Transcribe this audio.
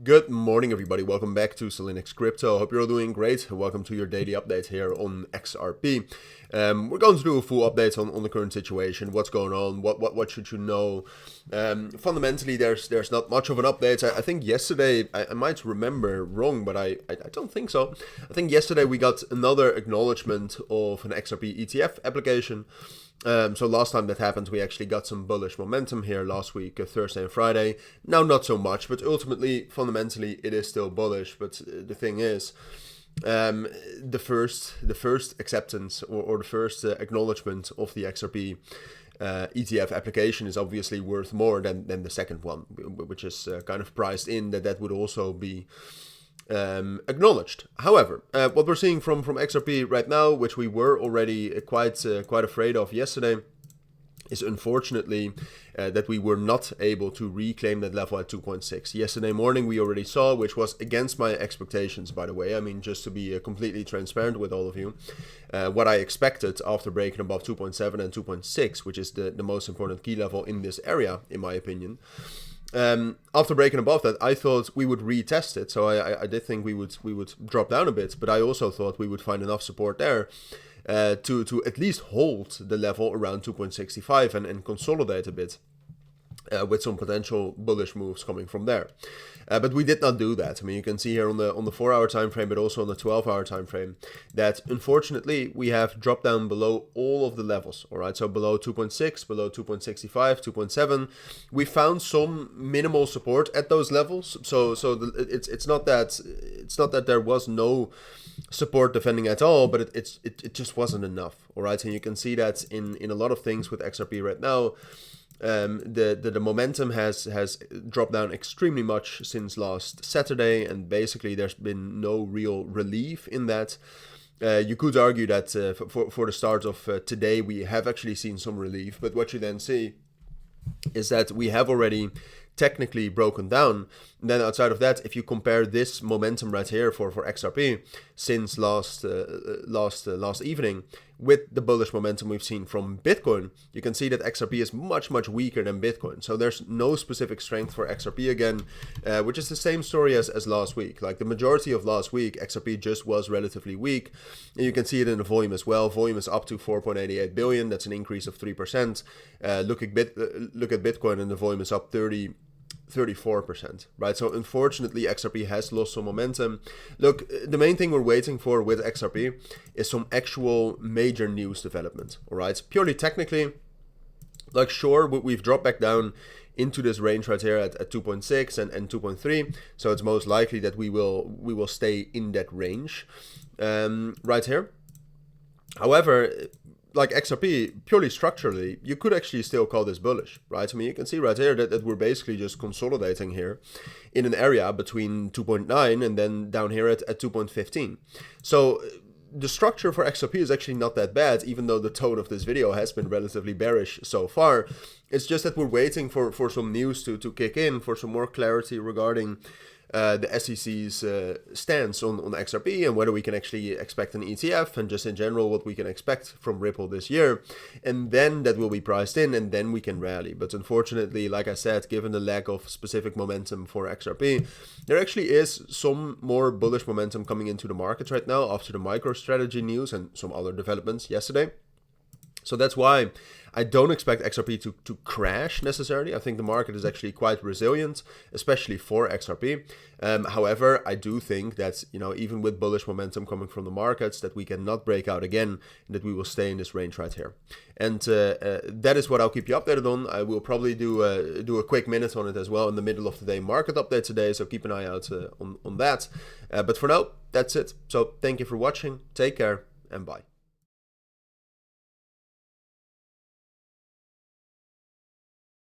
Good morning, everybody. Welcome back to Cilinix Crypto. Hope you're all doing great. Welcome to your daily update here on XRP. We're going to do a full update on the current situation, what's going on, what should you know. Fundamentally, there's not much of an update. I think yesterday, I might remember wrong, but I don't think so. I think yesterday we got another acknowledgement of an XRP ETF application. So last time that happened, we actually got some bullish momentum here last week, Thursday and Friday. Now not so much, but ultimately, fundamentally, it is still bullish. But the thing is, the first acceptance or the first acknowledgement of the XRP ETF application is obviously worth more than the second one, which is kind of priced in that would also be acknowledged. However, what we're seeing from XRP right now, which we were already quite afraid of yesterday, is unfortunately that we were not able to reclaim that level at 2.6. Yesterday morning we already saw, which was against my expectations, by the way. I mean, just to be completely transparent with all of you, what I expected after breaking above 2.7 and 2.6, which is the most important key level in this area, in my opinion. After breaking above that, I thought we would retest it. So I did think we would drop down a bit, but I also thought we would find enough support there to at least hold the level around 2.65 and consolidate a bit with some potential bullish moves coming from there. But we did not do that. I mean, you can see here on the 4-hour time frame, but also on the 12-hour time frame, that unfortunately we have dropped down below all of the levels. All right, so below 2.6, below 2.65, 2.7. We found some minimal support at those levels. So it's not that there was no support defending at all, but it just wasn't enough. All right, and you can see that in a lot of things with XRP right now. The momentum has dropped down extremely much since last Saturday, and basically there's been no real relief in that. You could argue that for the start of today we have actually seen some relief, but what you then see is that we have already technically broken down. And then outside of that, if you compare this momentum right here for XRP since last evening with the bullish momentum we've seen from Bitcoin, you can see that XRP is much weaker than Bitcoin. So there's no specific strength for XRP again, which is the same story as last week. Like the majority of last week, XRP just was relatively weak. And you can see it in the volume as well. Volume is up to 4.88 billion. That's an increase of 3%. Look at Bitcoin, and the volume is up 34%, right? So unfortunately, XRP has lost some momentum. Look, the main thing we're waiting for with XRP is some actual major news development, all right? Purely technically, like sure, we've dropped back down into this range right here at 2.6 and 2.3, so it's most likely that we will stay in that range right here. However, like XRP, purely structurally, you could actually still call this bullish, right? I mean, you can see right here that we're basically just consolidating here in an area between 2.9 and then down here at 2.15. So the structure for XRP is actually not that bad, even though the tone of this video has been relatively bearish so far. It's just that we're waiting for some news to kick in, for some more clarity regarding the SEC's stance on XRP and whether we can actually expect an ETF, and just in general what we can expect from Ripple this year. And then that will be priced in, and then we can rally. But unfortunately, like I said, given the lack of specific momentum for XRP, there actually is some more bullish momentum coming into the market right now after the MicroStrategy news and some other developments yesterday. So that's why I don't expect XRP to crash necessarily. I think the market is actually quite resilient, especially for XRP. However, I do think that, even with bullish momentum coming from the markets, that we cannot break out again, and that we will stay in this range right here. And that is what I'll keep you updated on. I will probably do a quick minute on it as well in the middle of the day market update today, so keep an eye out on that. But for now, that's it. So thank you for watching. Take care and bye.